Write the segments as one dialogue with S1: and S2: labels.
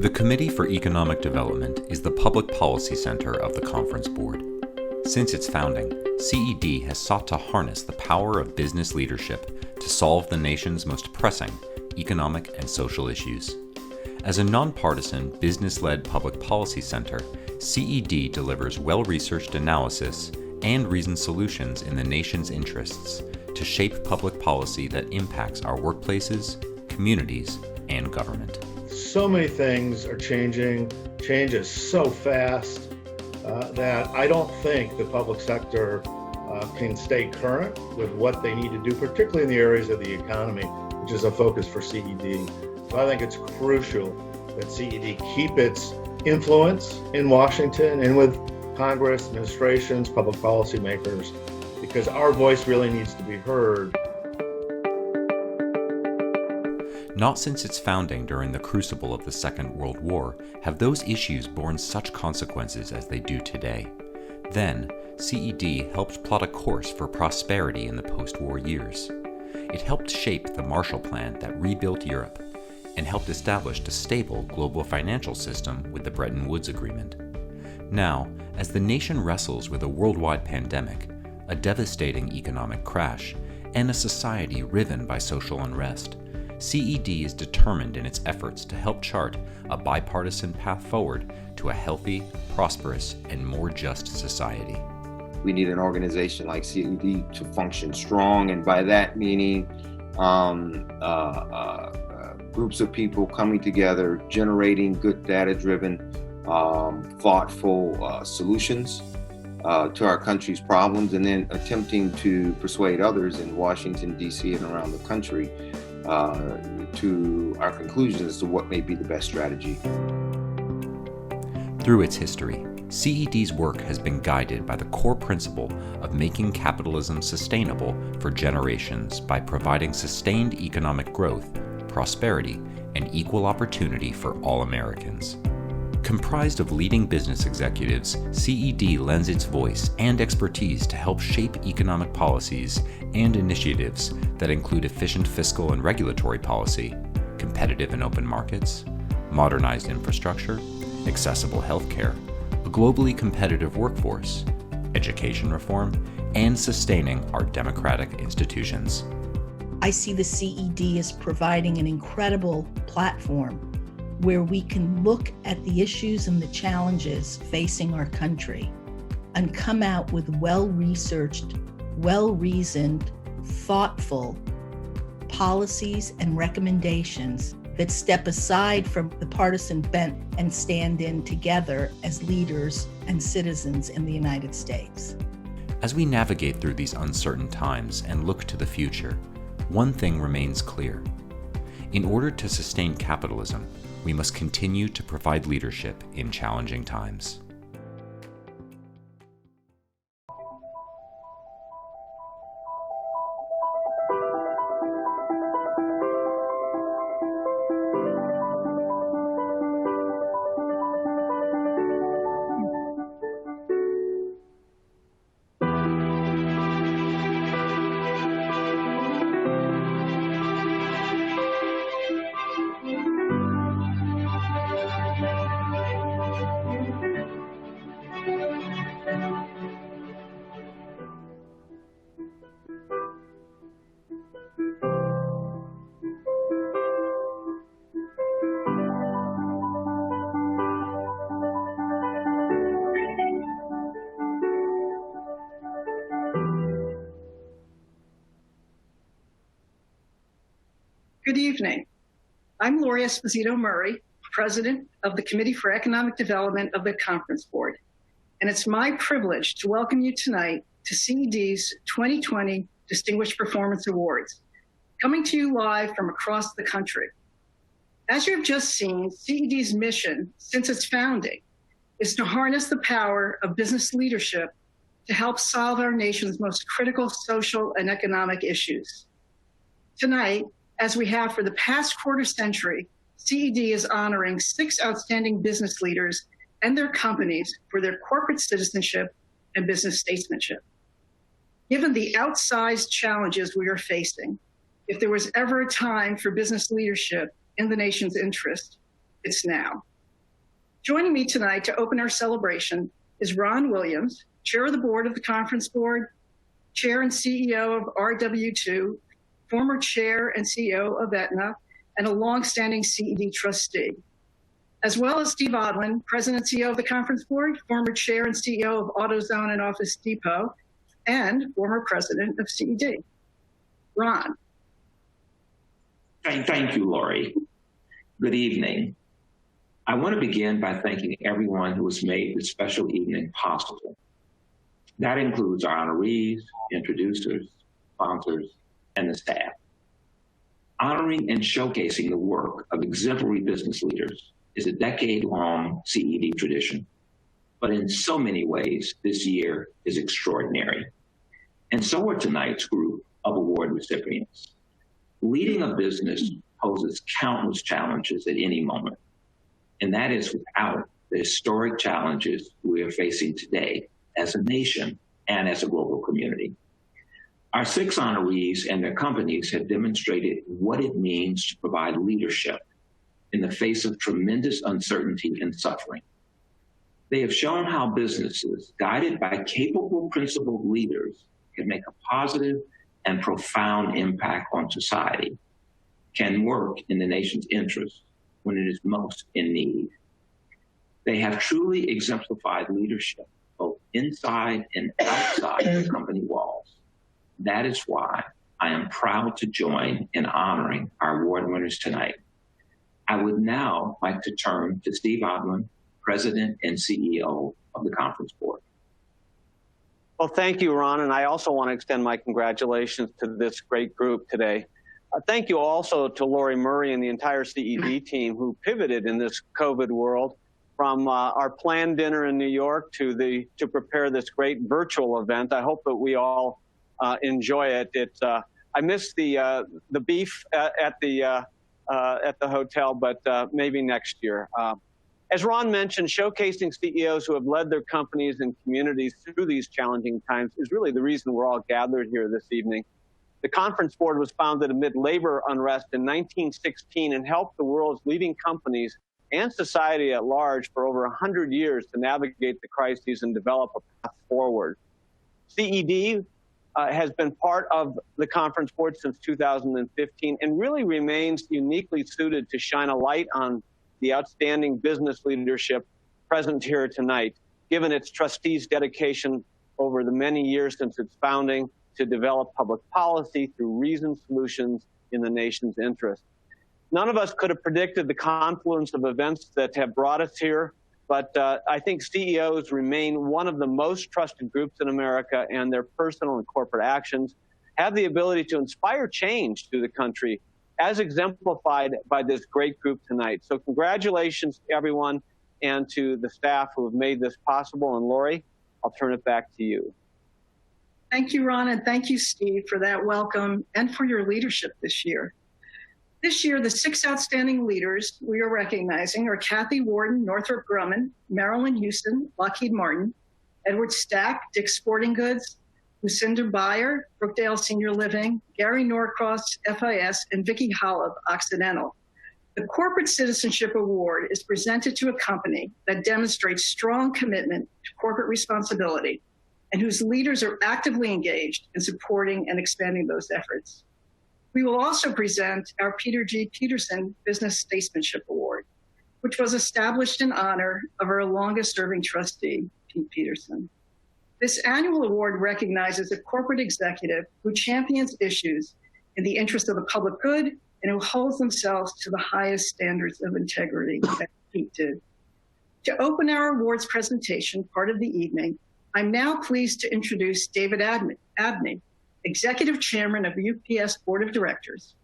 S1: The Committee for Economic Development is the public policy center of the Conference Board. Since its founding, CED has sought to harness the power of business leadership to solve the nation's most pressing economic and social issues. As a nonpartisan, business-led public policy center, CED delivers well-researched analysis and reasoned solutions in the nation's interests to shape public policy that impacts our workplaces, communities, and government.
S2: So many things are changing. Change is so fast that I don't think the public sector can stay current with what they need to do, particularly in the areas of the economy, which is a focus for CED. So I think it's crucial that CED keep its influence in Washington and with Congress, administrations, public policy makers, because our voice really needs to be heard.
S1: Not since its founding during the crucible of the Second World War have those issues borne such consequences as they do today. Then, CED helped plot a course for prosperity in the post-war years. It helped shape the Marshall Plan that rebuilt Europe and helped establish a stable global financial system with the Bretton Woods Agreement. Now, as the nation wrestles with a worldwide pandemic, a devastating economic crash, and a society riven by social unrest, CED is determined in its efforts to help chart a bipartisan path forward to a healthy, prosperous, and more just society.
S3: We need an organization like CED to function strong, and by that meaning groups of people coming together, generating good data-driven, thoughtful solutions to our country's problems, and then attempting to persuade others in Washington, D.C. and around the country to our conclusions as to what may be the best strategy.
S1: Through its history, CED's work has been guided by the core principle of making capitalism sustainable for generations by providing sustained economic growth, prosperity, and equal opportunity for all Americans. Comprised of leading business executives, CED lends its voice and expertise to help shape economic policies and initiatives that include efficient fiscal and regulatory policy, competitive and open markets, modernized infrastructure, accessible healthcare, a globally competitive workforce, education reform, and sustaining our democratic institutions.
S4: I see the CED as providing an incredible platform where we can look at the issues and the challenges facing our country and come out with well-researched, well-reasoned, thoughtful policies and recommendations that step aside from the partisan bent and stand in together as leaders and citizens in the United States.
S1: As we navigate through these uncertain times and look to the future, one thing remains clear. In order to sustain capitalism, we must continue to provide leadership in challenging times.
S5: Good evening. I'm Lori Esposito Murray, President of the Committee for Economic Development of the Conference Board, and it's my privilege to welcome you tonight to CED's 2020 Distinguished Performance Awards, coming to you live from across the country. As you have just seen, CED's mission since its founding is to harness the power of business leadership to help solve our nation's most critical social and economic issues. Tonight, as we have for the past quarter century, CED is honoring 6 outstanding business leaders and their companies for their corporate citizenship and business statesmanship. Given the outsized challenges we are facing, if there was ever a time for business leadership in the nation's interest, it's now. Joining me tonight to open our celebration is Ron Williams, Chair of the Board of the Conference Board, Chair and CEO of RW2, former Chair and CEO of Aetna, and a longstanding CED trustee, as well as Steve Odland, President and CEO of the Conference Board, former Chair and CEO of AutoZone and Office Depot, and former President of CED. Ron.
S6: Thank you, Lori. Good evening. I want to begin by thanking everyone who has made this special evening possible. That includes our honorees, introducers, sponsors, and the staff. Honoring and showcasing the work of exemplary business leaders is a decade-long CED tradition, but in so many ways, this year is extraordinary. And so are tonight's group of award recipients. Leading a business poses countless challenges at any moment, and that is without the historic challenges we are facing today as a nation and as a global community. Our 6 honorees and their companies have demonstrated what it means to provide leadership in the face of tremendous uncertainty and suffering. They have shown how businesses, guided by capable, principled leaders, can make a positive and profound impact on society, can work in the nation's interest when it is most in need. They have truly exemplified leadership, both inside and outside the company walls. That is why I am proud to join in honoring our award winners tonight. I would now like to turn to Steve Odland, President and CEO of the Conference Board.
S7: Well, thank you, Ron, and I also want to extend my congratulations to this great group today. Thank you also to Lori Murray and the entire CED team who pivoted in this COVID world from our planned dinner in New York to prepare this great virtual event. I hope that we all enjoy it. I missed the beef at the hotel, but maybe next year. As Ron mentioned, showcasing CEOs who have led their companies and communities through these challenging times is really the reason we're all gathered here this evening. The Conference Board was founded amid labor unrest in 1916 and helped the world's leading companies and society at large for over 100 years to navigate the crises and develop a path forward. CED has been part of the Conference Board since 2015 and really remains uniquely suited to shine a light on the outstanding business leadership present here tonight, given its trustees' dedication over the many years since its founding to develop public policy through reasoned solutions in the nation's interest. None of us could have predicted the confluence of events that have brought us here, but I think CEOs remain one of the most trusted groups in America, and their personal and corporate actions have the ability to inspire change through the country, as exemplified by this great group tonight. So congratulations to everyone and to the staff who have made this possible. And Lori, I'll turn it back to you.
S5: Thank you, Ron, and thank you, Steve, for that welcome and for your leadership this year. This year, the 6 outstanding leaders we are recognizing are Kathy Warden, Northrop Grumman, Marilyn Houston, Lockheed Martin, Edward Stack, Dick's Sporting Goods, Lucinda Beyer, Brookdale Senior Living, Gary Norcross, FIS, and Vicki Hollab, Occidental. The Corporate Citizenship Award is presented to a company that demonstrates strong commitment to corporate responsibility and whose leaders are actively engaged in supporting and expanding those efforts. We will also present our Peter G. Peterson Business Statesmanship Award, which was established in honor of our longest-serving trustee, Pete Peterson. This annual award recognizes a corporate executive who champions issues in the interest of the public good and who holds themselves to the highest standards of integrity, as Pete did. To open our awards presentation, part of the evening, I'm now pleased to introduce David Abney, Executive Chairman of UPS Board of Directors.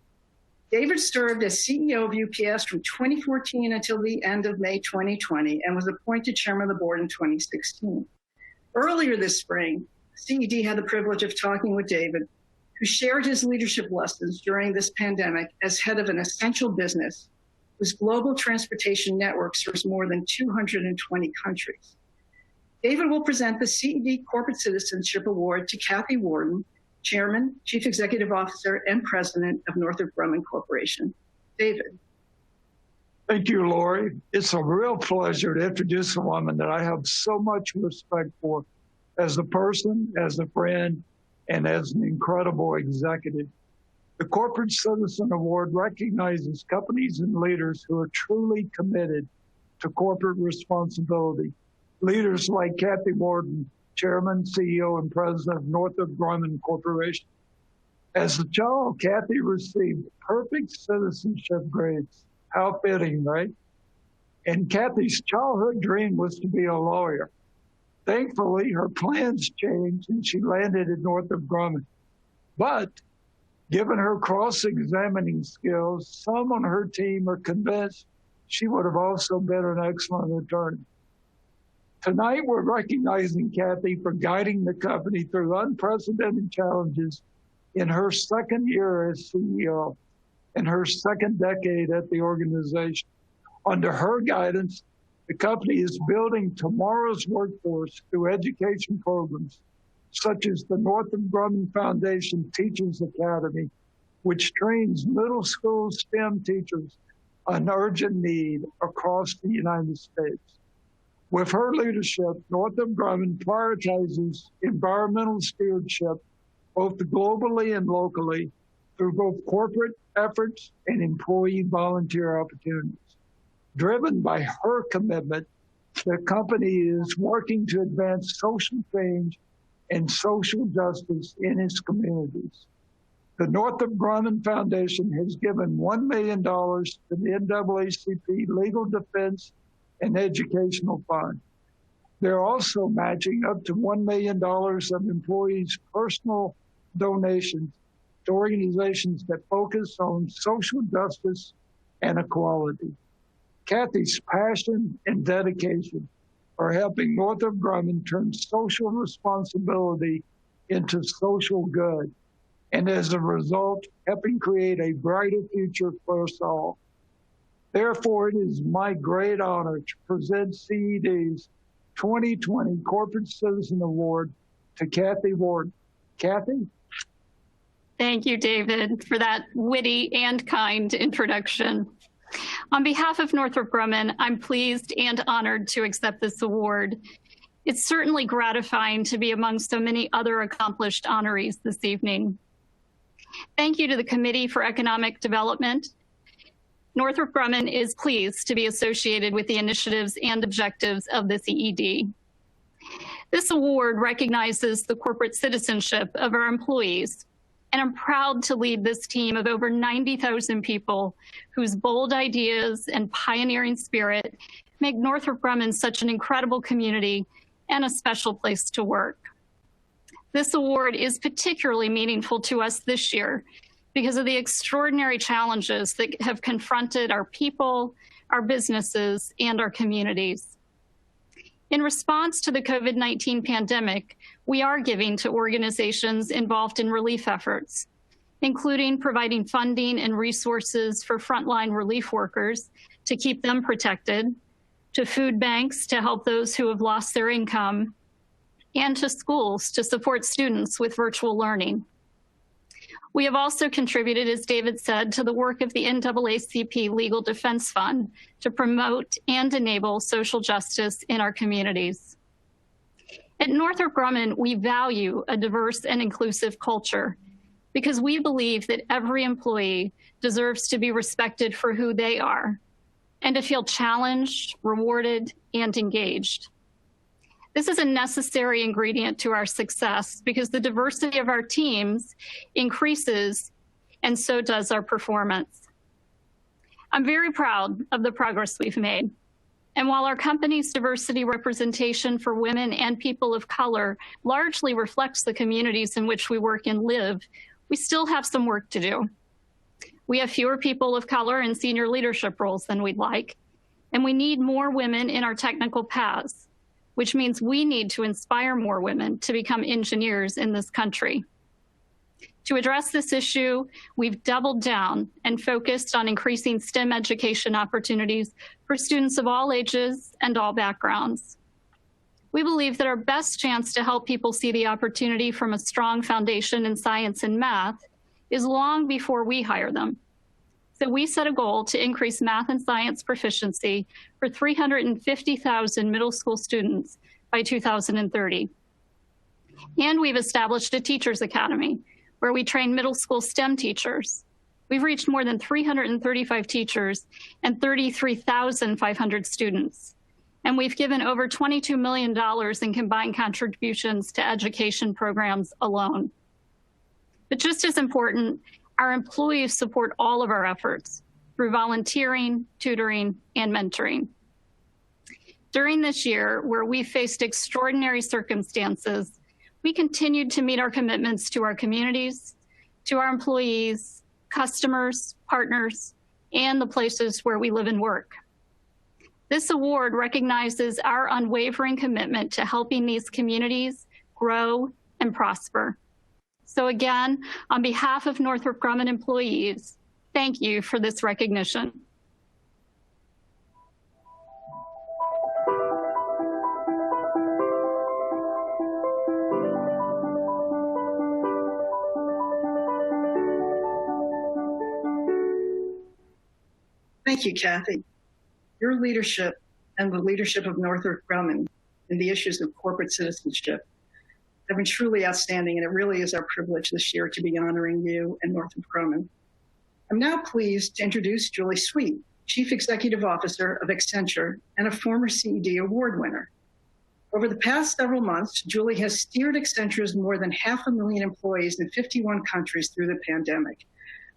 S5: David served as CEO of UPS from 2014 until the end of May 2020 and was appointed Chairman of the Board in 2016. Earlier this spring, CED had the privilege of talking with David, who shared his leadership lessons during this pandemic as head of an essential business whose global transportation network serves more than 220 countries. David will present the CED Corporate Citizenship Award to Kathy Warden, Chairman, Chief Executive Officer, and President of Northrop Grumman Corporation. David.
S8: Thank you, Lori. It's a real pleasure to introduce a woman that I have so much respect for as a person, as a friend, and as an incredible executive. The Corporate Citizen Award recognizes companies and leaders who are truly committed to corporate responsibility. Leaders like Kathy Warden, Chairman, CEO, and President of Northrop Grumman Corporation. As a child, Kathy received perfect citizenship grades. How fitting, right? And Kathy's childhood dream was to be a lawyer. Thankfully, her plans changed and she landed at Northrop Grumman. But given her cross-examining skills, some on her team are convinced she would have also been an excellent attorney. Tonight, we're recognizing Kathy for guiding the company through unprecedented challenges in her second year as CEO and her second decade at the organization. Under her guidance, the company is building tomorrow's workforce through education programs such as the Northrop Grumman Foundation Teachers Academy, which trains middle school STEM teachers, an urgent need across the United States. With her leadership, Northrop Grumman prioritizes environmental stewardship, both globally and locally, through both corporate efforts and employee volunteer opportunities. Driven by her commitment, the company is working to advance social change and social justice in its communities. The Northrop Grumman Foundation has given $1 million to the NAACP Legal Defense and Educational Fund. They're also matching up to $1 million of employees' personal donations to organizations that focus on social justice and equality. Kathy's passion and dedication are helping Northrop Grumman turn social responsibility into social good, and as a result, helping create a brighter future for us all. Therefore, it is my great honor to present CED's 2020 Corporate Citizen Award to Kathy Warden. Kathy?
S9: Thank you, David, for that witty and kind introduction. On behalf of Northrop Grumman, I'm pleased and honored to accept this award. It's certainly gratifying to be among so many other accomplished honorees this evening. Thank you to the Committee for Economic Development. Northrop Grumman is pleased to be associated with the initiatives and objectives of the CED. This award recognizes the corporate citizenship of our employees, and I'm proud to lead this team of over 90,000 people whose bold ideas and pioneering spirit make Northrop Grumman such an incredible community and a special place to work. This award is particularly meaningful to us this year because of the extraordinary challenges that have confronted our people, our businesses, and our communities. In response to the COVID-19 pandemic, we are giving to organizations involved in relief efforts, including providing funding and resources for frontline relief workers to keep them protected, to food banks to help those who have lost their income, and to schools to support students with virtual learning. We have also contributed, as David said, to the work of the NAACP Legal Defense Fund to promote and enable social justice in our communities. At Northrop Grumman, we value a diverse and inclusive culture because we believe that every employee deserves to be respected for who they are and to feel challenged, rewarded, and engaged. This is a necessary ingredient to our success because the diversity of our teams increases, and so does our performance. I'm very proud of the progress we've made. And while our company's diversity representation for women and people of color largely reflects the communities in which we work and live, we still have some work to do. We have fewer people of color in senior leadership roles than we'd like, and we need more women in our technical paths, which means we need to inspire more women to become engineers in this country. To address this issue, we've doubled down and focused on increasing STEM education opportunities for students of all ages and all backgrounds. We believe that our best chance to help people see the opportunity from a strong foundation in science and math is long before we hire them. So we set a goal to increase math and science proficiency for 350,000 middle school students by 2030. And we've established a teachers academy where we train middle school STEM teachers. We've reached more than 335 teachers and 33,500 students. And we've given over $22 million in combined contributions to education programs alone. But just as important, our employees support all of our efforts through volunteering, tutoring, and mentoring. During this year, where we faced extraordinary circumstances, we continued to meet our commitments to our communities, to our employees, customers, partners, and the places where we live and work. This award recognizes our unwavering commitment to helping these communities grow and prosper. So again, on behalf of Northrop Grumman employees, thank you for this recognition.
S5: Thank you, Kathy. Your leadership and the leadership of Northrop Grumman in the issues of corporate citizenship have been truly outstanding, and it really is our privilege this year to be honoring you and Northrop Grumman. I'm now pleased to introduce Julie Sweet, Chief Executive Officer of Accenture and a former CED award winner. Over the past several months, Julie has steered Accenture's more than 500,000 employees in 51 countries through the pandemic,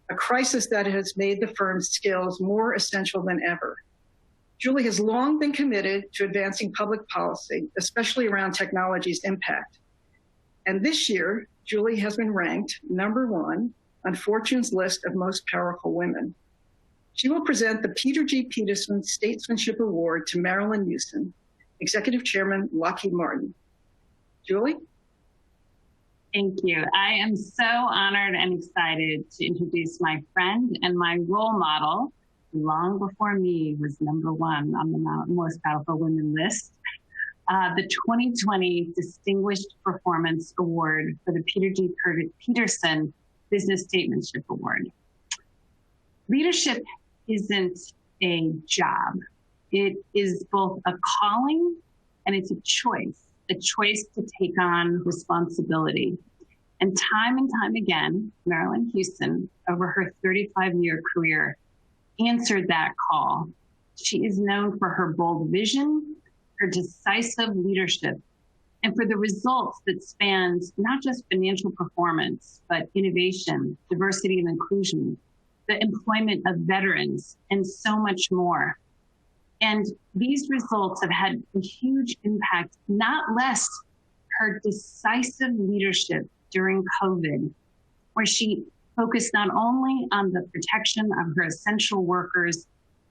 S5: a crisis that has made the firm's skills more essential than ever. Julie has long been committed to advancing public policy, especially around technology's impact. And this year, Julie has been ranked #1 on Fortune's list of most powerful women. She will present the Peter G. Peterson Statesmanship Award to Marilyn Houston, Executive Chairman, Lockheed Martin. Julie?
S10: Thank you. I am so honored and excited to introduce my friend and my role model, who long before me was #1 on the most powerful women list, the 2020 Distinguished Performance Award for the Peter G. Peterson Business Statesmanship Award. Leadership isn't a job. It is both a calling and it's a choice to take on responsibility. And time again, Marilyn Houston, over her 35-year career, answered that call. She is known for her bold vision, her decisive leadership, and for the results that spans not just financial performance, but innovation, diversity and inclusion, the employment of veterans, and so much more. And these results have had a huge impact, not less her decisive leadership during COVID, where she focused not only on the protection of her essential workers,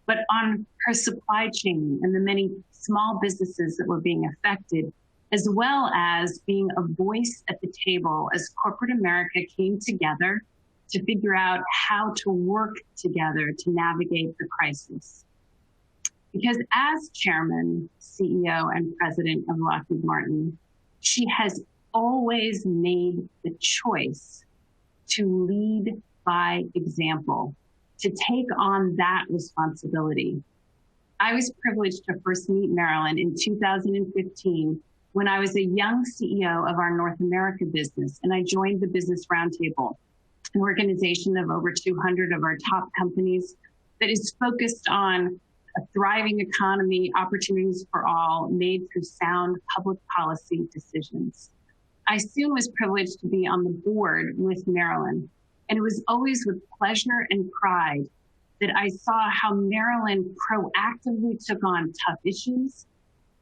S10: but on her supply chain and the many small businesses that were being affected, as well as being a voice at the table as corporate America came together to figure out how to work together to navigate the crisis. Because as chairman, CEO, and president of Lockheed Martin, she has always made the choice to lead by example, to take on that responsibility. I was privileged to first meet Marilyn in 2015 when I was a young CEO of our North America business, and I joined the Business Roundtable, an organization of over 200 of our top companies that is focused on a thriving economy, opportunities for all, made through sound public policy decisions. I soon was privileged to be on the board with Marilyn, and it was always with pleasure and pride that I saw how Marilyn proactively took on tough issues,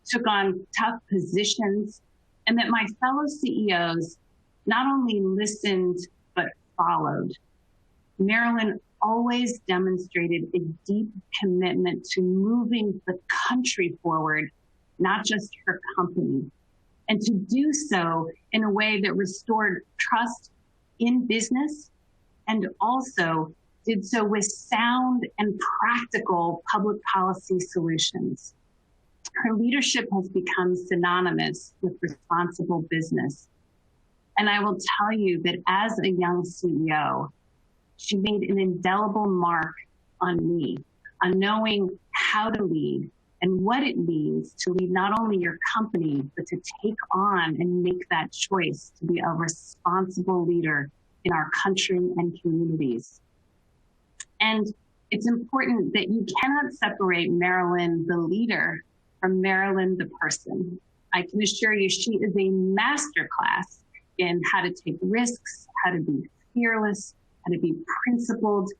S10: took on tough positions, and that my fellow CEOs not only listened, but followed. Marilyn always demonstrated a deep commitment to moving the country forward, not just her company, and to do so in a way that restored trust in business and also did so with sound and practical public policy solutions. Her leadership has become synonymous with responsible business. And I will tell you that as a young CEO, she made an indelible mark on me, on knowing how to lead and what it means to lead not only your company, but to take on and make that choice to be a responsible leader in our country and communities. And it's important that you cannot separate Marilyn, the leader, from Marilyn, the person. I can assure you she is a masterclass in how to take risks, how to be fearless, how to be principled,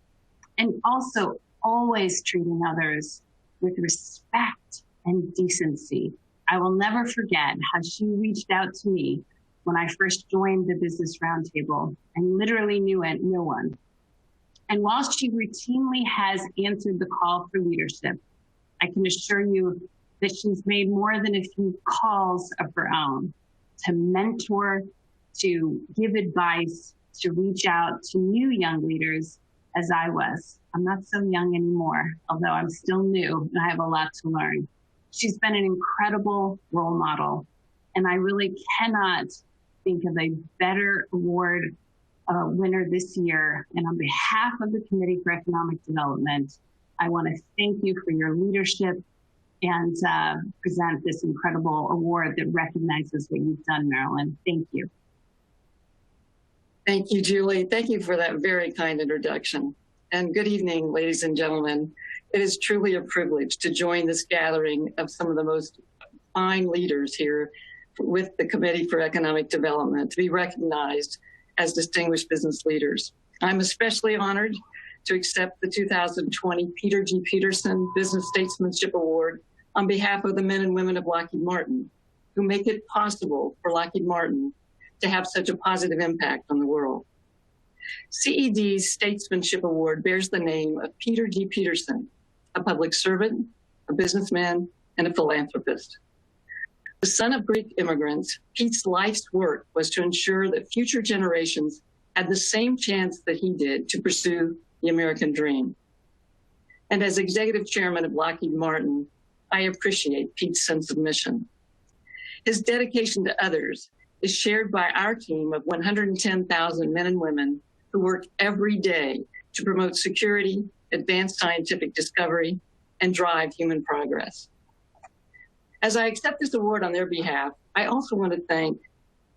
S10: and also always treating others with respect and decency. I will never forget how she reached out to me when I first joined the Business Roundtable and literally knew no one. And while she routinely has answered the call for leadership, I can assure you that she's made more than a few calls of her own to mentor, to give advice, to reach out to new young leaders as I was. I'm not so young anymore, although I'm still new and I have a lot to learn. She's been an incredible role model, and I really cannot think of a better award winner this year. And on behalf of the Committee for Economic Development, I want to thank you for your leadership and present this incredible award that recognizes what you've done, Marilyn. Thank you.
S11: Thank you, Julie. Thank you for that very kind introduction. And good evening, ladies and gentlemen. It is truly a privilege to join this gathering of some of the most fine leaders here with the Committee for Economic Development to be recognized as distinguished business leaders. I'm especially honored to accept the 2020 Peter G. Peterson Business Statesmanship Award on behalf of the men and women of Lockheed Martin, who make it possible for Lockheed Martin to have such a positive impact on the world. CED's Statesmanship Award bears the name of Peter G. Peterson, a public servant, a businessman, and a philanthropist. The son of Greek immigrants, Pete's life's work was to ensure that future generations had the same chance that he did to pursue the American dream. And as executive chairman of Lockheed Martin, I appreciate Pete's sense of mission. His dedication to others is shared by our team of 110,000 men and women who work every day to promote security, advance scientific discovery, and drive human progress. As I accept this award on their behalf, I also want to thank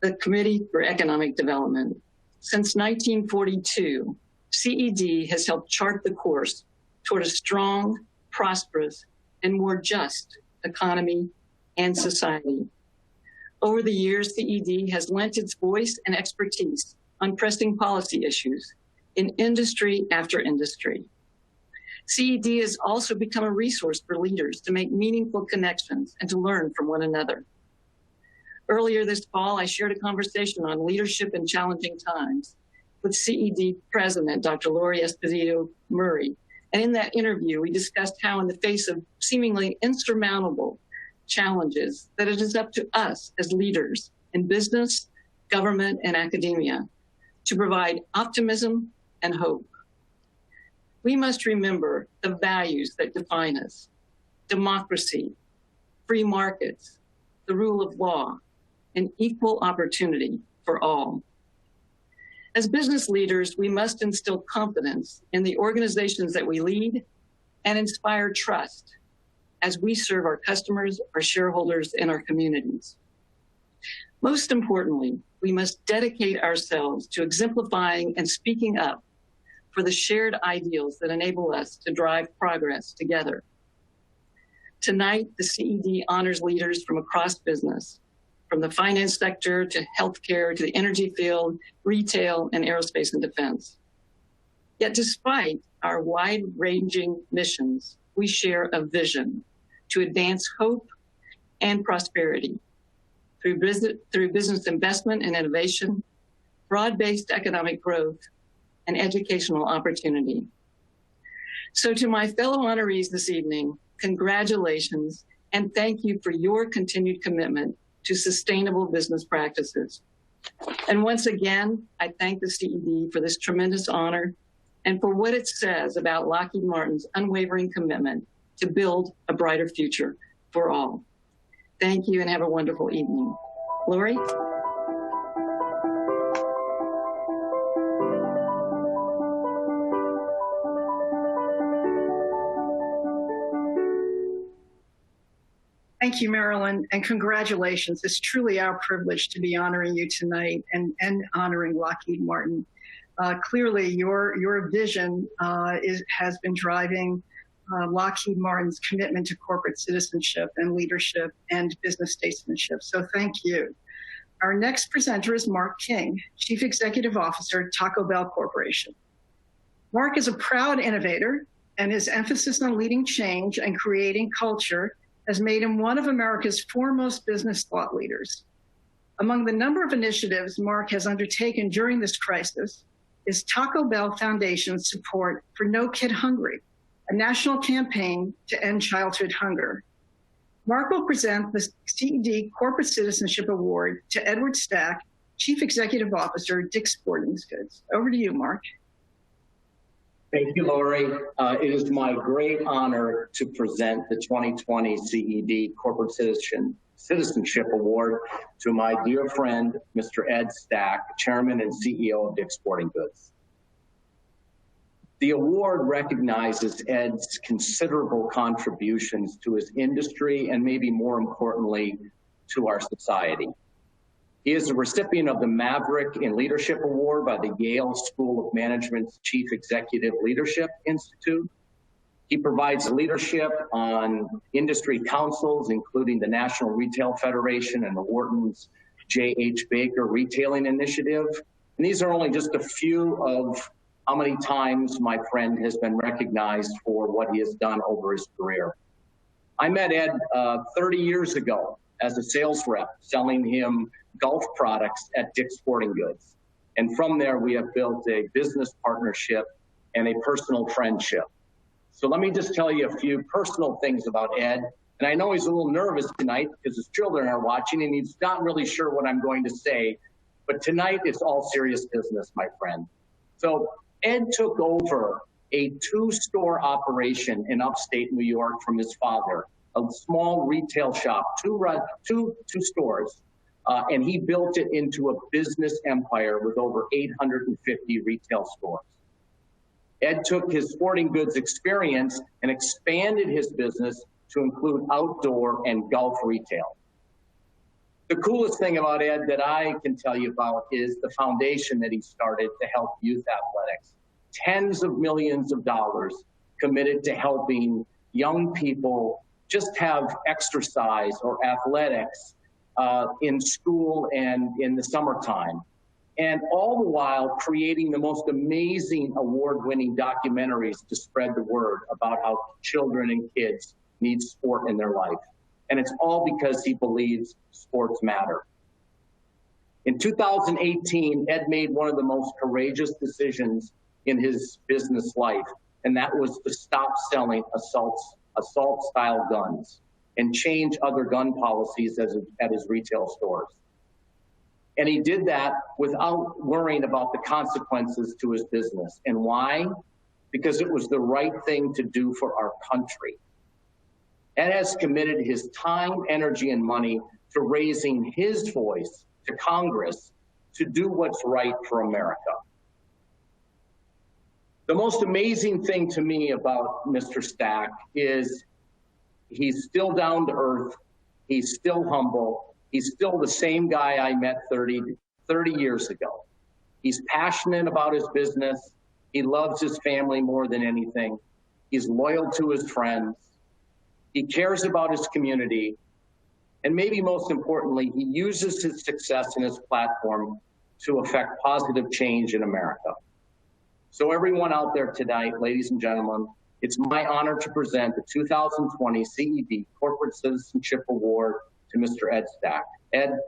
S11: the Committee for Economic Development. Since 1942, CED has helped chart the course toward a strong, prosperous, and more just economy and society. Over the years, CED has lent its voice and expertise on pressing policy issues in industry after industry. CED has also become a resource for leaders to make meaningful connections and to learn from one another. Earlier this fall, I shared a conversation on leadership in challenging times with CED President, Dr. Lori Esposito Murray. And in that interview, we discussed how in the face of seemingly insurmountable challenges, that it is up to us as leaders in business, government, and academia to provide optimism and hope. We must remember the values that define us: democracy, free markets, the rule of law, and equal opportunity for all. As business leaders, we must instill confidence in the organizations that we lead and inspire trust as we serve our customers, our shareholders, and our communities. Most importantly, we must dedicate ourselves to exemplifying and speaking up for the shared ideals that enable us to drive progress together. Tonight, the CED honors leaders from across business, from the finance sector to healthcare to the energy field, retail, and aerospace and defense. Yet despite our wide-ranging missions, we share a vision to advance hope and prosperity through business investment and innovation, broad-based economic growth, and educational opportunity. So to my fellow honorees this evening, congratulations and thank you for your continued commitment to sustainable business practices. And once again, I thank the CED for this tremendous honor and for what it says about Lockheed Martin's unwavering commitment to build a brighter future for all. Thank you and have a wonderful evening. Lori?
S5: Thank you, Marilyn, and congratulations. It's truly our privilege to be honoring you tonight and honoring Lockheed Martin. Clearly, your vision has been driving Lockheed Martin's commitment to corporate citizenship and leadership and business statesmanship. So thank you. Our next presenter is Mark King, Chief Executive Officer, Taco Bell Corporation. Mark is a proud innovator, and his emphasis on leading change and creating culture has made him one of America's foremost business thought leaders. Among the number of initiatives Mark has undertaken during this crisis is Taco Bell Foundation's support for No Kid Hungry, a national campaign to end childhood hunger. Mark will present the CED Corporate Citizenship Award to Edward Stack, Chief Executive Officer, Dick's Sporting Goods. Over to you, Mark.
S12: Thank you, Lori. It is my great honor to present the 2020 CED Corporate Citizenship Award to my dear friend, Mr. Ed Stack, Chairman and CEO of Dick's Sporting Goods. The award recognizes Ed's considerable contributions to his industry and maybe more importantly, to our society. He is a recipient of the Maverick in Leadership Award by the Yale School of Management's Chief Executive Leadership Institute. He provides leadership on industry councils, including the National Retail Federation and the Wharton's J.H. Baker Retailing Initiative. And these are only just a few of how many times my friend has been recognized for what he has done over his career. I met Ed 30 years ago as a sales rep, selling him golf products at Dick's Sporting Goods. And from there, we have built a business partnership and a personal friendship. So let me just tell you a few personal things about Ed. And I know he's a little nervous tonight because his children are watching and he's not really sure what I'm going to say. But tonight, it's all serious business, my friend. So Ed took over a 2-store operation in upstate New York from his father, a small retail shop, two stores. And he built it into a business empire with over 850 retail stores. Ed took his sporting goods experience and expanded his business to include outdoor and golf retail. The coolest thing about Ed that I can tell you about is the foundation that he started to help youth athletics. Tens of millions of dollars committed to helping young people just have exercise or athletics in school and in the summertime. And all the while creating the most amazing award-winning documentaries to spread the word about how children and kids need sport in their life. And it's all because he believes sports matter. In 2018, Ed made one of the most courageous decisions in his business life, and that was to stop selling assault-style guns and change other gun policies at his retail stores. And he did that without worrying about the consequences to his business. And why? Because it was the right thing to do for our country. Ed has committed his time, energy, and money to raising his voice to Congress to do what's right for America. The most amazing thing to me about Mr. Stack is he's still down to earth, he's still humble, he's still the same guy I met 30 years ago. He's passionate about his business, he loves his family more than anything, he's loyal to his friends, he cares about his community, and maybe most importantly, he uses his success and his platform to affect positive change in America. So everyone out there tonight, ladies and gentlemen, it's my honor to present the 2020 CED Corporate Citizenship Award to Mr. Ed Stack. Ed?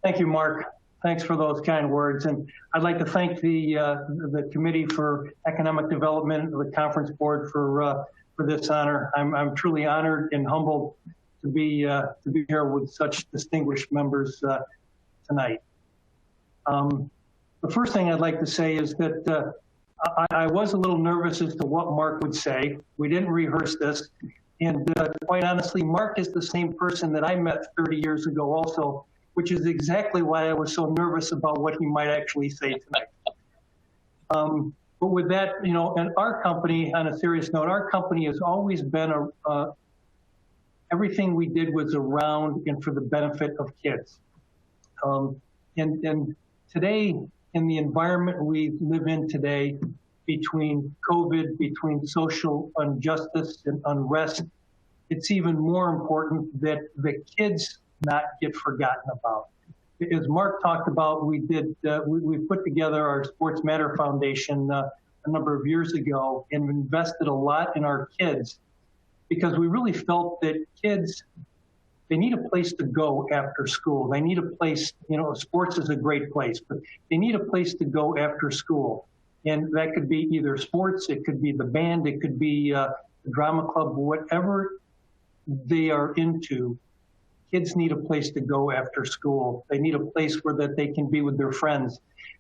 S13: Thank you, Mark. Thanks for those kind words. And I'd like to thank the Committee for Economic Development, the Conference Board for this honor. I'm truly honored and humbled to be here with such distinguished members tonight. The first thing I'd like to say is that I was a little nervous as to what Mark would say. We didn't rehearse this. And quite honestly, Mark is the same person that I met 30 years ago also, which is exactly why I was so nervous about what he might actually say tonight. But with that, you know, and our company, on a serious note, our company has always been everything we did was around and for the benefit of kids. And today, in the environment we live in today, between COVID, between social injustice and unrest, it's even more important that the kids not get forgotten about. As Mark talked about, we put together our Sports Matter Foundation a number of years ago and invested a lot in our kids because we really felt that kids, they need a place to go after school. They need a place, sports is a great place, but they need a place to go after school. And that could be either sports, it could be the band, it could be the drama club, whatever they are into. Kids need a place to go after school. They need a place where that they can be with their friends.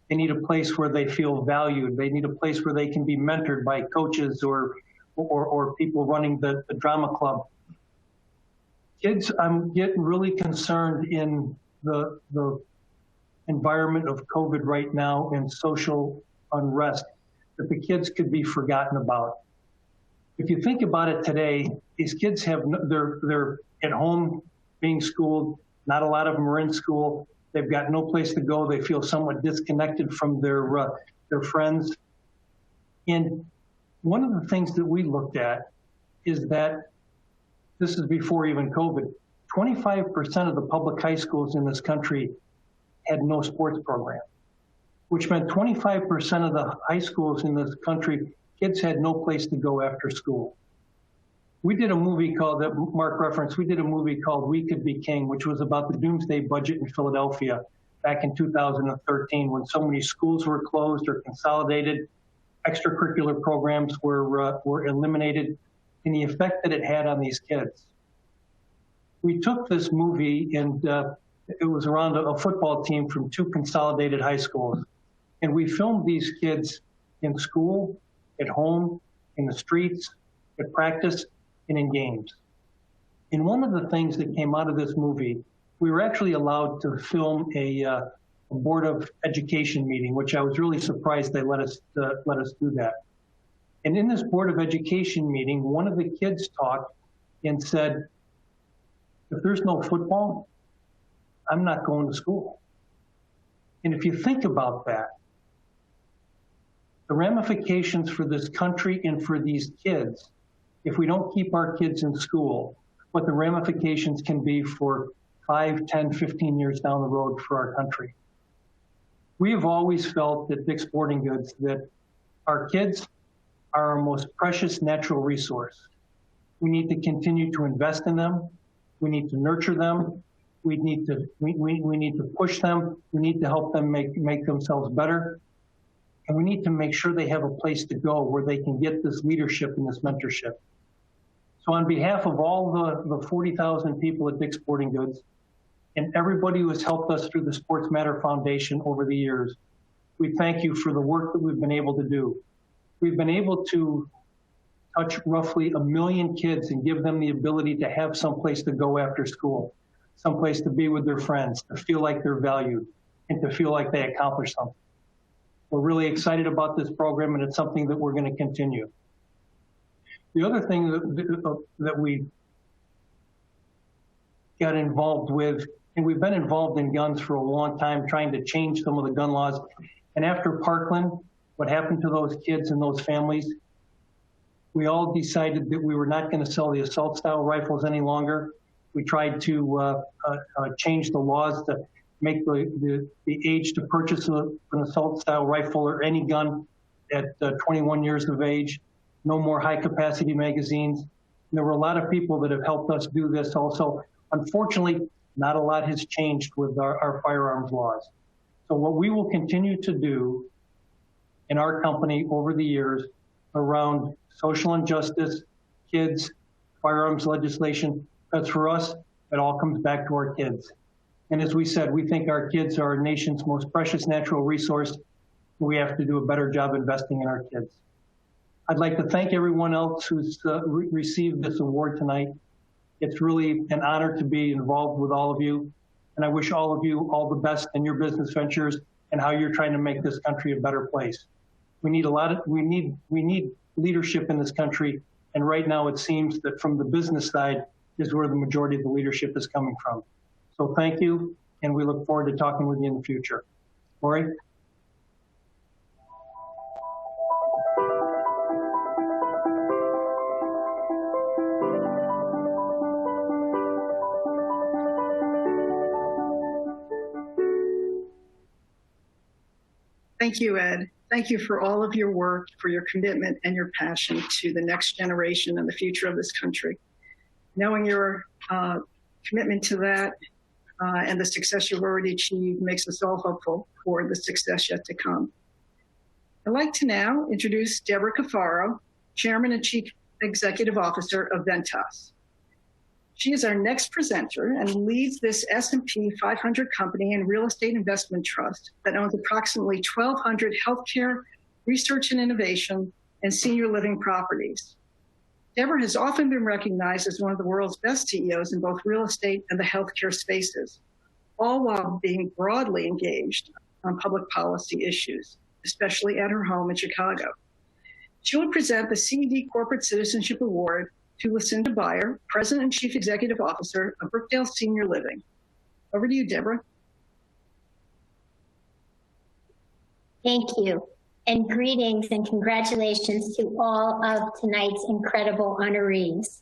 S13: They need a place where they feel valued. They need a place where they can be mentored by coaches or people running the drama club. Kids, I'm getting really concerned in the environment of COVID right now and social unrest that the kids could be forgotten about. If you think about it today, these kids they're at home being schooled. Not a lot of them are in school. They've got no place to go. They feel somewhat disconnected from their friends. And one of the things that we looked at is that this is before even COVID, 25% of the public high schools in this country had no sports program, which meant 25% of the high schools in this country, kids had no place to go after school. We did a movie called, that Mark referenced, we did a movie called We Could Be King, which was about the doomsday budget in Philadelphia back in 2013 when so many schools were closed or consolidated, extracurricular programs were eliminated, and the effect that it had on these kids. We took this movie and it was around a football team from 2 consolidated high schools. And we filmed these kids in school, at home, in the streets, at practice, and in games. And one of the things that came out of this movie, we were actually allowed to film a Board of Education meeting, which I was really surprised they let us do that. And in this Board of Education meeting, one of the kids talked and said, if there's no football, I'm not going to school. And if you think about that, the ramifications for this country and for these kids, if we don't keep our kids in school, what the ramifications can be for 5, 10, 15 years down the road for our country. We have always felt at Dick's Sporting Goods that our kids are our most precious natural resource. We need to continue to invest in them. We need to nurture them. We need to push them. We need to help them make themselves better. And we need to make sure they have a place to go where they can get this leadership and this mentorship. So on behalf of all the 40,000 people at Dick's Sporting Goods and everybody who has helped us through the Sports Matter Foundation over the years, we thank you for the work that we've been able to do. We've been able to touch roughly 1 million kids and give them the ability to have some place to go after school, some place to be with their friends, to feel like they're valued, and to feel like they accomplished something. We're really excited about this program, and it's something that we're going to continue. The other thing that we got involved with, and we've been involved in guns for a long time, trying to change some of the gun laws. And after Parkland, what happened to those kids and those families, we all decided that we were not going to sell the assault-style rifles any longer. We tried to change the laws to make the age to purchase an assault-style rifle or any gun at 21 years of age. No more high-capacity magazines. And there were a lot of people that have helped us do this also. Unfortunately, not a lot has changed with our firearms laws. So what we will continue to do in our company over the years around social injustice, kids, firearms legislation, that's for us, it all comes back to our kids. And as we said, we think our kids are our nation's most precious natural resource. We have to do a better job investing in our kids. I'd like to thank everyone else who's received this award tonight. It's really an honor to be involved with all of you. And I wish all of you all the best in your business ventures and how you're trying to make this country a better place. We need we need leadership in this country. And right now it seems that from the business side, is where the majority of the leadership is coming from. So thank you, and we look forward to talking with you in the future. Lori?
S5: Thank you, Ed. Thank you for all of your work, for your commitment and your passion to the next generation and the future of this country. Knowing your commitment to that and the success you've already achieved makes us all hopeful for the success yet to come. I'd like to now introduce Deborah Cafaro, Chairman and Chief Executive Officer of Ventas. She is our next presenter and leads this S&P 500 company and real estate investment trust that owns approximately 1,200 healthcare, research and innovation, and senior living properties. Deborah has often been recognized as one of the world's best CEOs in both real estate and the healthcare spaces, all while being broadly engaged on public policy issues, especially at her home in Chicago. She will present the CED Corporate Citizenship Award to Lucinda Beyer, President and Chief Executive Officer of Brookdale Senior Living. Over to you, Deborah.
S14: Thank you, and greetings and congratulations to all of tonight's incredible honorees.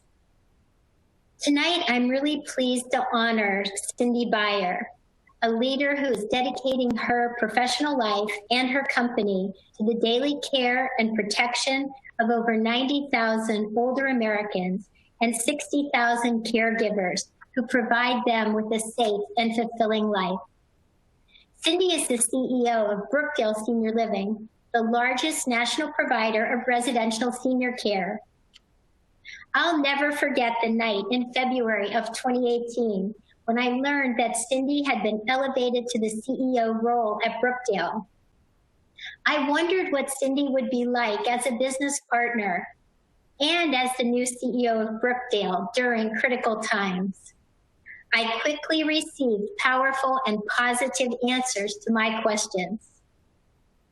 S14: Tonight, I'm really pleased to honor Cindy Beyer, a leader who is dedicating her professional life and her company to the daily care and protection of over 90,000 older Americans and 60,000 caregivers who provide them with a safe and fulfilling life. Cindy is the CEO of Brookdale Senior Living, the largest national provider of residential senior care. I'll never forget the night in February of 2018 when I learned that Cindy had been elevated to the CEO role at Brookdale. I wondered what Cindy would be like as a business partner and as the new CEO of Brookdale during critical times. I quickly received powerful and positive answers to my questions.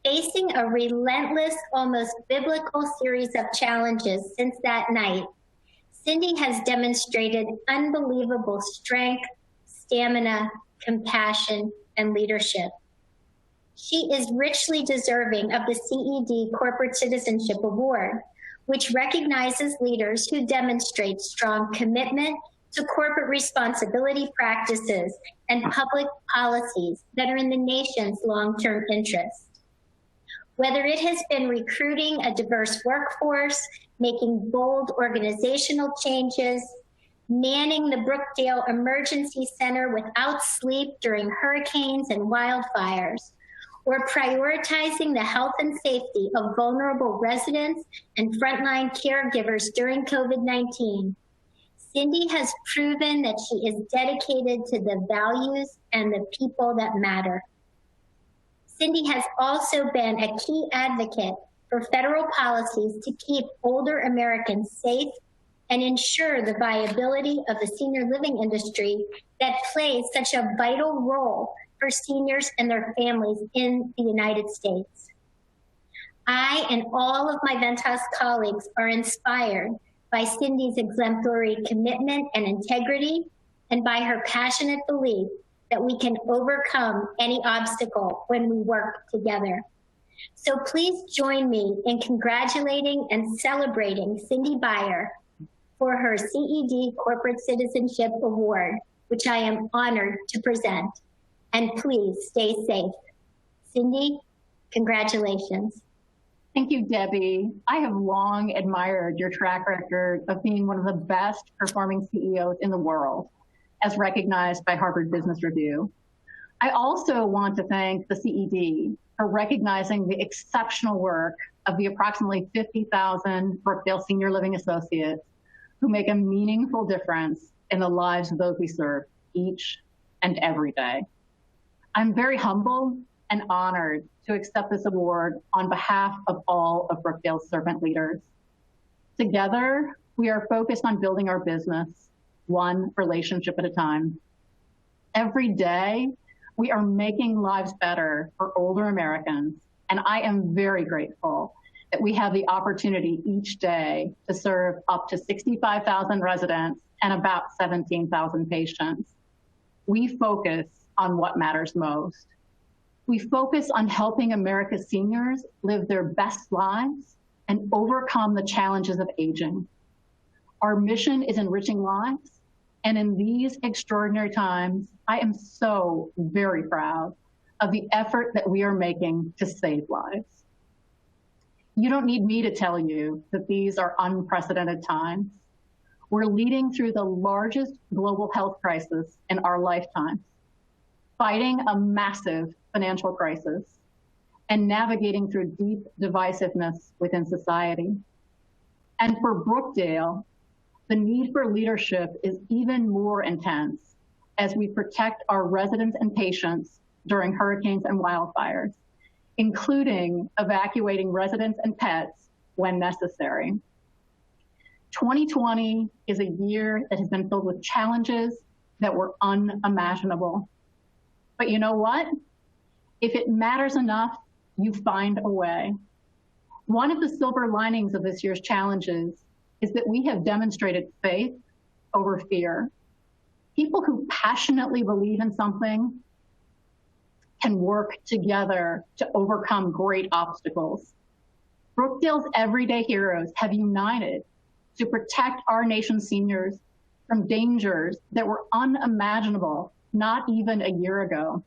S14: Facing a relentless, almost biblical series of challenges since that night, Cindy has demonstrated unbelievable strength, stamina, compassion, and leadership. She is richly deserving of the CED Corporate Citizenship Award, which recognizes leaders who demonstrate strong commitment to corporate responsibility practices and public policies that are in the nation's long-term interest. Whether it has been recruiting a diverse workforce, making bold organizational changes, manning the Brookdale Emergency Center without sleep during hurricanes and wildfires, or prioritizing the health and safety of vulnerable residents and frontline caregivers during COVID-19, Cindy has proven that she is dedicated to the values and the people that matter. Cindy has also been a key advocate for federal policies to keep older Americans safe and ensure the viability of the senior living industry that plays such a vital role for seniors and their families in the United States. I and all of my Ventas colleagues are inspired by Cindy's exemplary commitment and integrity, and by her passionate belief that we can overcome any obstacle when we work together. So please join me in congratulating and celebrating Cindy Beyer for her CED Corporate Citizenship Award, which I am honored to present. And please stay safe. Cindy, congratulations.
S15: Thank you, Debbie. I have long admired your track record of being one of the best performing CEOs in the world, as recognized by Harvard Business Review. I also want to thank the CED for recognizing the exceptional work of the approximately 50,000 Brookdale Senior Living associates who make a meaningful difference in the lives of those we serve each and every day. I'm very humbled and honored to accept this award on behalf of all of Brookdale's servant leaders. Together, we are focused on building our business one relationship at a time. Every day, we are making lives better for older Americans, and I am very grateful that we have the opportunity each day to serve up to 65,000 residents and about 17,000 patients. We focus on what matters most. We focus on helping America's seniors live their best lives and overcome the challenges of aging. Our mission is enriching lives, and in these extraordinary times, I am so very proud of the effort that we are making to save lives. You don't need me to tell you that these are unprecedented times. We're leading through the largest global health crisis in our lifetime, fighting a massive financial crisis, and navigating through deep divisiveness within society. And for Brookdale, the need for leadership is even more intense as we protect our residents and patients during hurricanes and wildfires, including evacuating residents and pets when necessary. 2020 is a year that has been filled with challenges that were unimaginable. But you know what? If it matters enough, you find a way. One of the silver linings of this year's challenges is that we have demonstrated faith over fear. People who passionately believe in something can work together to overcome great obstacles. Brookdale's everyday heroes have united to protect our nation's seniors from dangers that were unimaginable not even a year ago.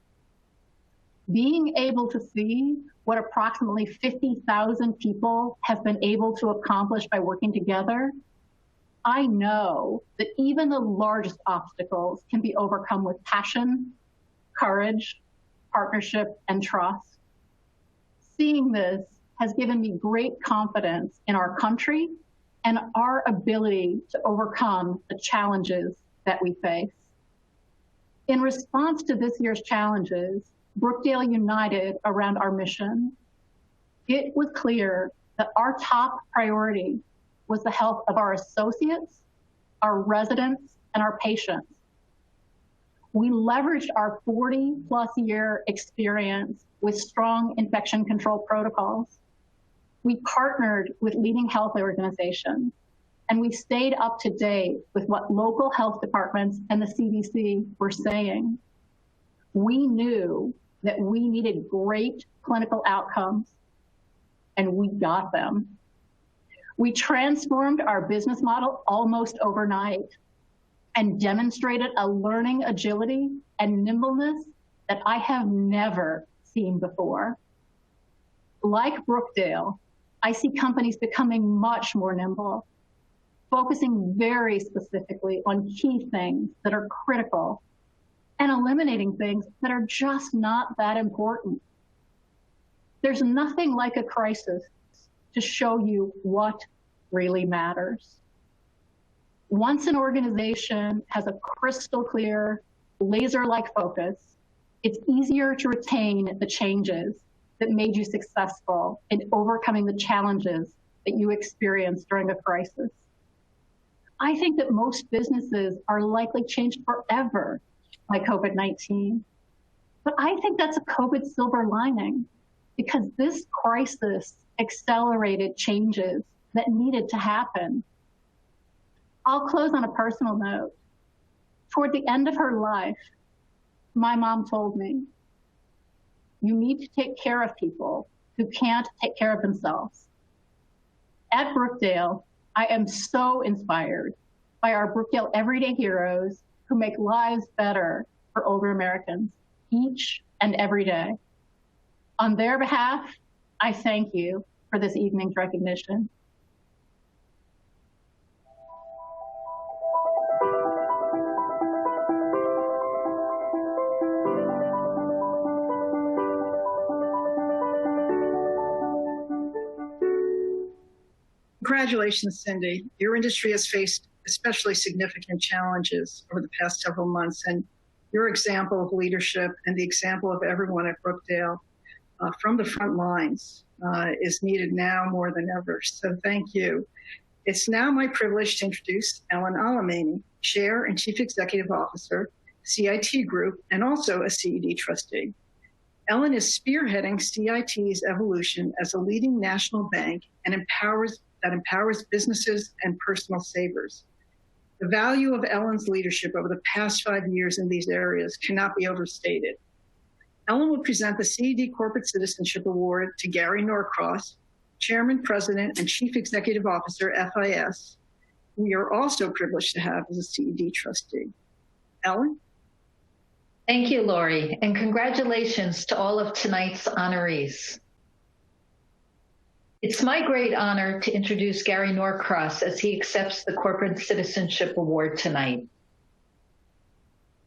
S15: Being able to see what approximately 50,000 people have been able to accomplish by working together, I know that even the largest obstacles can be overcome with passion, courage, partnership, and trust. Seeing this has given me great confidence in our country and our ability to overcome the challenges that we face. In response to this year's challenges, Brookdale united around our mission. It was clear that our top priority was the health of our associates, our residents, and our patients. We leveraged our 40+ year experience with strong infection control protocols. We partnered with leading health organizations, and we stayed up to date with what local health departments and the CDC were saying. We knew that we needed great clinical outcomes, and we got them. We transformed our business model almost overnight and demonstrated a learning agility and nimbleness that I have never seen before. Like Brookdale, I see companies becoming much more nimble, focusing very specifically on key things that are critical and eliminating things that are just not that important. There's nothing like a crisis to show you what really matters. Once an organization has a crystal clear, laser-like focus, it's easier to retain the changes that made you successful in overcoming the challenges that you experienced during a crisis. I think that most businesses are likely changed forever by COVID-19. But I think that's a COVID silver lining, because this crisis accelerated changes that needed to happen. I'll close on a personal note. Toward the end of her life, my mom told me, you need to take care of people who can't take care of themselves. At Brookdale, I am so inspired by our Brookdale everyday heroes who make lives better for older Americans each and every day. On their behalf, I thank you for this evening's recognition.
S5: Congratulations, Cindy. Your industry has faced especially significant challenges over the past several months, and your example of leadership and the example of everyone at Brookdale from the front lines is needed now more than ever. So thank you. It's now my privilege to introduce Alemany, Chair and Chief Executive Officer, CIT Group, and also a CED trustee. Ellen is spearheading CIT's evolution as a leading national bank and empowers businesses and personal savers. The value of Ellen's leadership over the past 5 years in these areas cannot be overstated. Ellen will present the CED Corporate Citizenship Award to Gary Norcross, Chairman, President, and Chief Executive Officer, FIS. We are also privileged to have as a CED trustee. Ellen?
S4: Thank you, Lori, and congratulations to all of tonight's honorees. It's my great honor to introduce Gary Norcross as he accepts the Corporate Citizenship Award tonight.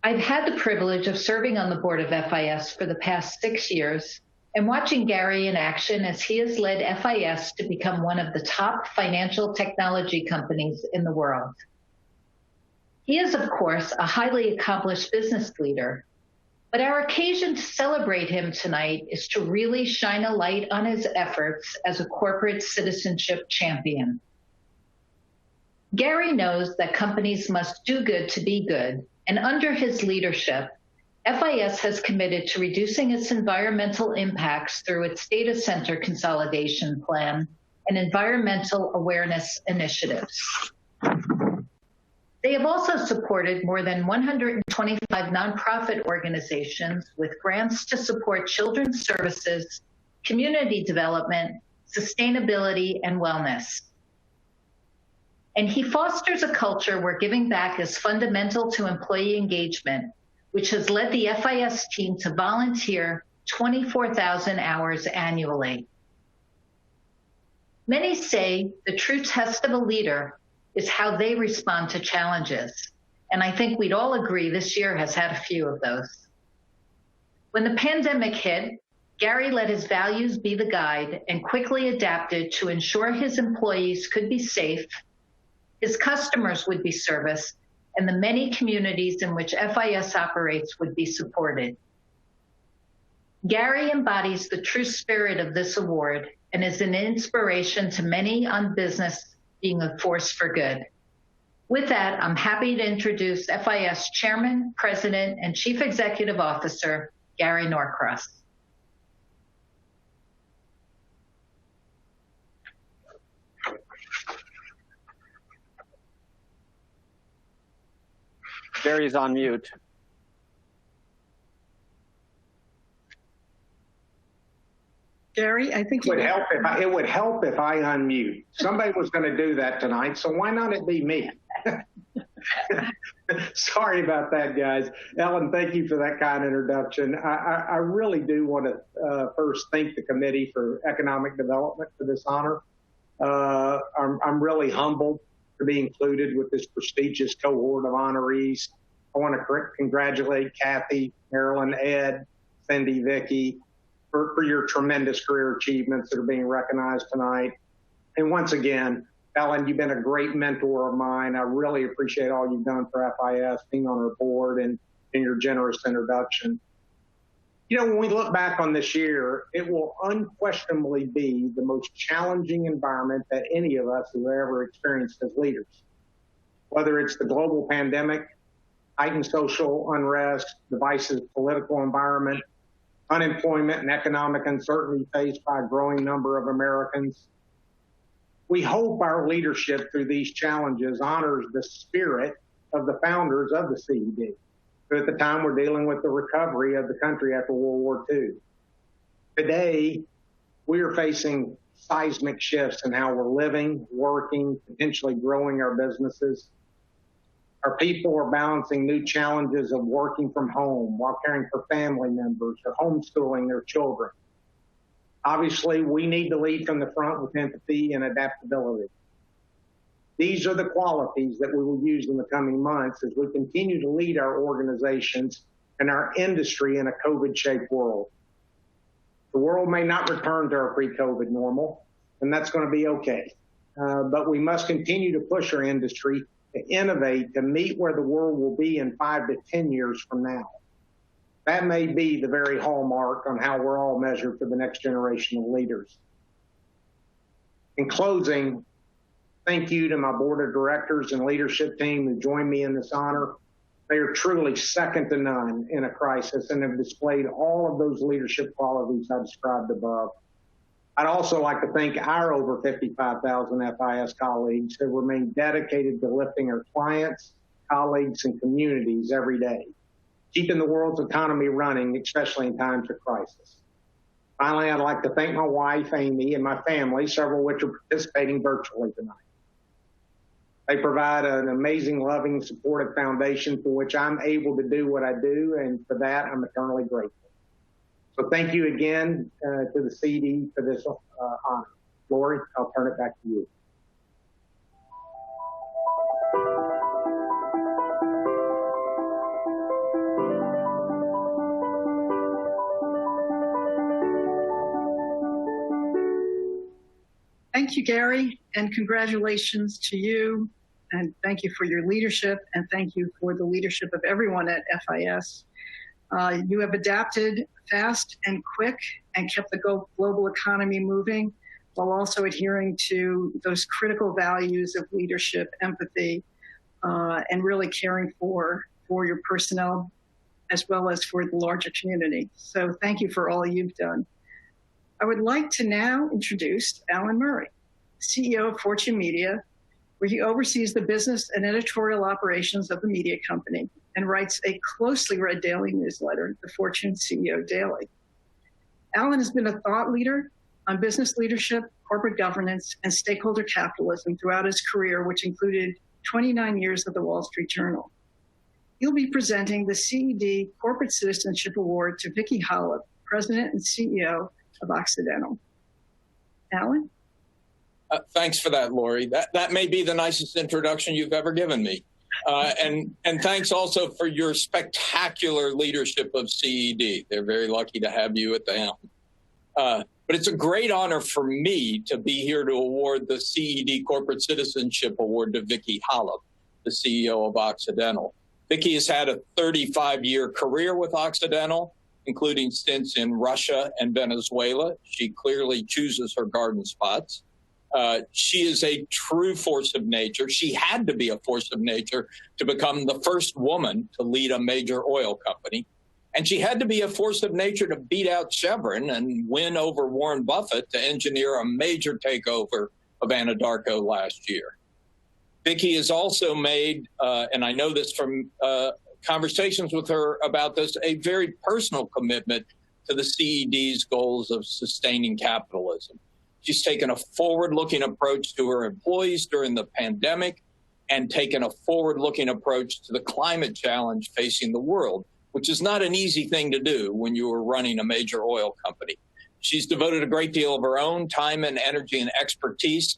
S4: I've had the privilege of serving on the board of FIS for the past 6 years and watching Gary in action as he has led FIS to become one of the top financial technology companies in the world. He is, of course, a highly accomplished business leader, but our occasion to celebrate him tonight is to really shine a light on his efforts as a corporate citizenship champion. Gary knows that companies must do good to be good, and under his leadership, FIS has committed to reducing its environmental impacts through its data center consolidation plan and environmental awareness initiatives. They have also supported more than 125 nonprofit organizations with grants to support children's services, community development, sustainability, and wellness. And he fosters a culture where giving back is fundamental to employee engagement, which has led the FIS team to volunteer 24,000 hours annually. Many say the true test of a leader is how they respond to challenges. And I think we'd all agree this year has had a few of those. When the pandemic hit, Gary let his values be the guide and quickly adapted to ensure his employees could be safe, his customers would be serviced, and the many communities in which FIS operates would be supported. Gary embodies the true spirit of this award and is an inspiration to many on business being a force for good. With that, I'm happy to introduce FIS Chairman, President, and Chief Executive Officer, Gary Norcross.
S7: Gary's on mute.
S5: Gary, I think
S16: it would help if I unmute. Somebody was going to do that tonight, so why not it be me? Sorry about that, guys. Ellen, thank you for that kind introduction. I really do want to first thank the Committee for Economic Development for this honor. I'm really humbled to be included with this prestigious cohort of honorees. I want to congratulate Kathy, Marilyn, Ed, Cindy, Vicki, for your tremendous career achievements that are being recognized tonight. And once again, Ellen, you've been a great mentor of mine. I really appreciate all you've done for FIS, being on our board, and your generous introduction. You know, when we look back on this year, it will unquestionably be the most challenging environment that any of us have ever experienced as leaders. Whether it's the global pandemic, heightened social unrest, divisive political environment, unemployment and economic uncertainty faced by a growing number of Americans. We hope our leadership through these challenges honors the spirit of the founders of the CED, who at the time were dealing with the recovery of the country after World War II. Today, we are facing seismic shifts in how we're living, working, potentially growing our businesses. Our people are balancing new challenges of working from home while caring for family members or homeschooling their children. Obviously, we need to lead from the front with empathy and adaptability. These are the qualities that we will use in the coming months as we continue to lead our organizations and our industry in a COVID-shaped world. The world may not return to our pre-COVID normal, and that's going to be okay. But we must continue to push our industry to innovate to meet where the world will be in 5 to 10 years from now. That may be the very hallmark on how we're all measured for the next generation of leaders. In closing, thank you to my board of directors and leadership team who joined me in this honor. They are truly second to none in a crisis and have displayed all of those leadership qualities I described above. I'd also like to thank our over 55,000 FIS colleagues who remain dedicated to lifting our clients, colleagues, and communities every day, keeping the world's economy running, especially in times of crisis. Finally, I'd like to thank my wife, Amy, and my family, several of which are participating virtually tonight. They provide an amazing, loving, supportive foundation for which I'm able to do what I do, and for that, I'm eternally grateful. So thank you again to the CED for this honor. Lori, I'll turn it back to you.
S5: Thank you, Gary, and congratulations to you. And thank you for your leadership, and thank you for the leadership of everyone at FIS. You have adapted fast and quick and kept the global economy moving while also adhering to those critical values of leadership, empathy, and really caring for your personnel as well as for the larger community. So thank you for all you've done. I would like to now introduce Alan Murray, CEO of Fortune Media, where he oversees the business and editorial operations of the media company and writes a closely read daily newsletter, the Fortune CEO Daily. Alan has been a thought leader on business leadership, corporate governance, and stakeholder capitalism throughout his career, which included 29 years at the Wall Street Journal. He'll be presenting the CED Corporate Citizenship Award to Vicki, President and CEO of Occidental. Alan?
S17: Thanks for that, Lori. That may be the nicest introduction you've ever given me. And thanks also for your spectacular leadership of CED. They're very lucky to have you at the helm. But it's a great honor for me to be here to award the CED Corporate Citizenship Award to Vicki Hollop, the CEO of Occidental. Vicki has had a 35-year career with Occidental, including stints in Russia and Venezuela. She clearly chooses her garden spots. She is a true force of nature. She had to be a force of nature to become the first woman to lead a major oil company. And she had to be a force of nature to beat out Chevron and win over Warren Buffett to engineer a major takeover of Anadarko last year. Vicki has also made, and I know this from conversations with her about this, a very personal commitment to the CED's goals of sustaining capitalism. She's taken a forward-looking approach to her employees during the pandemic and taken a forward-looking approach to the climate challenge facing the world, which is not an easy thing to do when you are running a major oil company. She's devoted a great deal of her own time and energy and expertise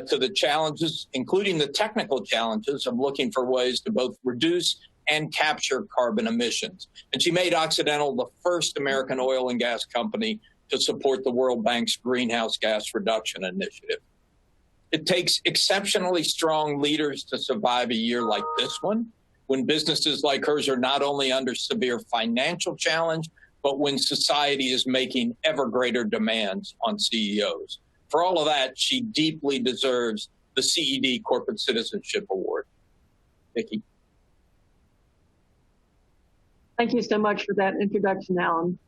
S17: to the challenges, including the technical challenges of looking for ways to both reduce and capture carbon emissions. And she made Occidental the first American oil and gas company to support the World Bank's greenhouse gas reduction initiative. It takes exceptionally strong leaders to survive a year like this one, when businesses like hers are not only under severe financial challenge, but when society is making ever greater demands on CEOs. For all of that, she deeply deserves the CED Corporate Citizenship Award. Vicki.
S18: Thank you so much for that introduction, Alan.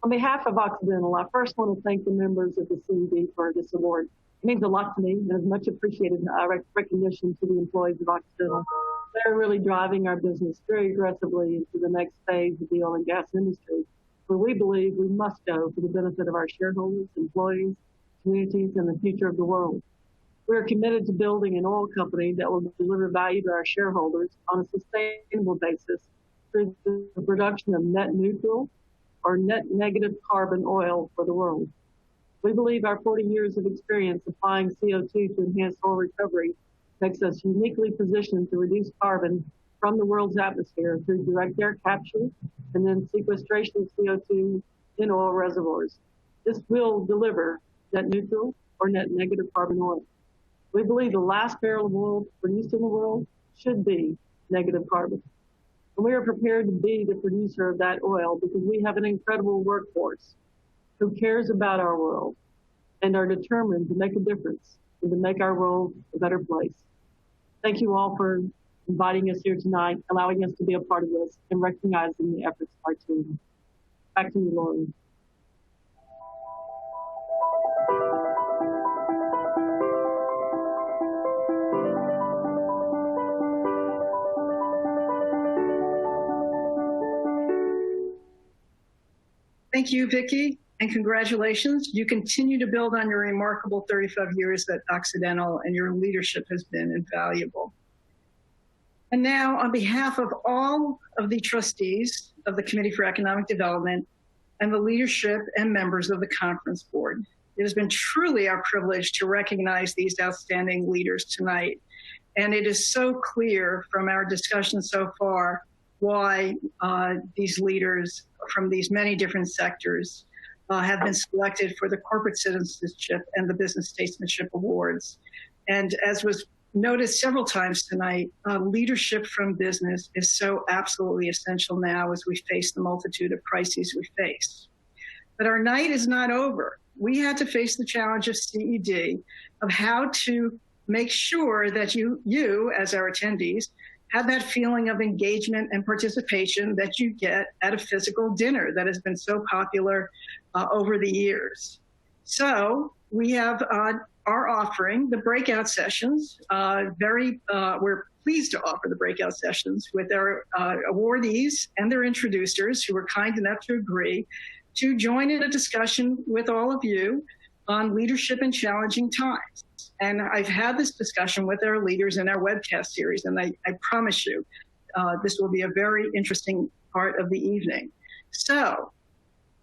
S18: On behalf of Occidental, I first want to thank the members of the CED for this award. It means a lot to me and is much appreciated recognition to the employees of Occidental. They're really driving our business very aggressively into the next phase of the oil and gas industry, where we believe we must go for the benefit of our shareholders, employees, communities, and the future of the world. We are committed to building an oil company that will deliver value to our shareholders on a sustainable basis through the production of net neutral or net negative carbon oil for the world. We believe our 40 years of experience applying CO2 to enhance oil recovery makes us uniquely positioned to reduce carbon from the world's atmosphere through direct air capture and then sequestration of CO2 in oil reservoirs. This will deliver net neutral or net negative carbon oil. We believe the last barrel of oil produced in the world should be negative carbon. And we are prepared to be the producer of that oil because we have an incredible workforce who cares about our world and are determined to make a difference and to make our world a better place. Thank you all for inviting us here tonight, allowing us to be a part of this, and recognizing the efforts of our team. Back to you, Lori.
S5: Thank you, Vicki, and congratulations. You continue to build on your remarkable 35 years at Occidental, and your leadership has been invaluable. And now, on behalf of all of the trustees of the Committee for Economic Development and the leadership and members of the Conference Board, it has been truly our privilege to recognize these outstanding leaders tonight. And it is so clear from our discussion so far why these leaders from these many different sectors have been selected for the Corporate Citizenship and the Business Statesmanship Awards. And as was noted several times tonight, leadership from business is so absolutely essential now as we face the multitude of crises we face. But our night is not over. We had to face the challenge of CED, of how to make sure that you as our attendees, have that feeling of engagement and participation that you get at a physical dinner that has been so popular over the years. So we have our offering, the breakout sessions. We're pleased to offer the breakout sessions with our awardees and their introducers who were kind enough to agree to join in a discussion with all of you on leadership in challenging times. And I've had this discussion with our leaders in our webcast series, and I promise you, this will be a very interesting part of the evening. So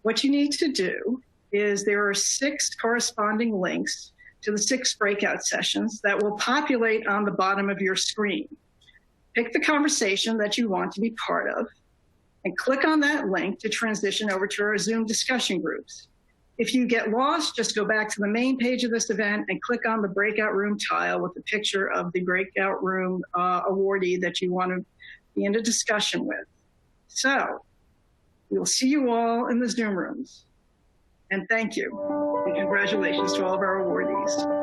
S5: what you need to do is there are 6 corresponding links to the 6 breakout sessions that will populate on the bottom of your screen. Pick the conversation that you want to be part of and click on that link to transition over to our Zoom discussion groups. If you get lost, just go back to the main page of this event and click on the breakout room tile with the picture of the breakout room awardee that you want to be in a discussion with. So we'll see you all in the Zoom rooms. And thank you. And congratulations to all of our awardees.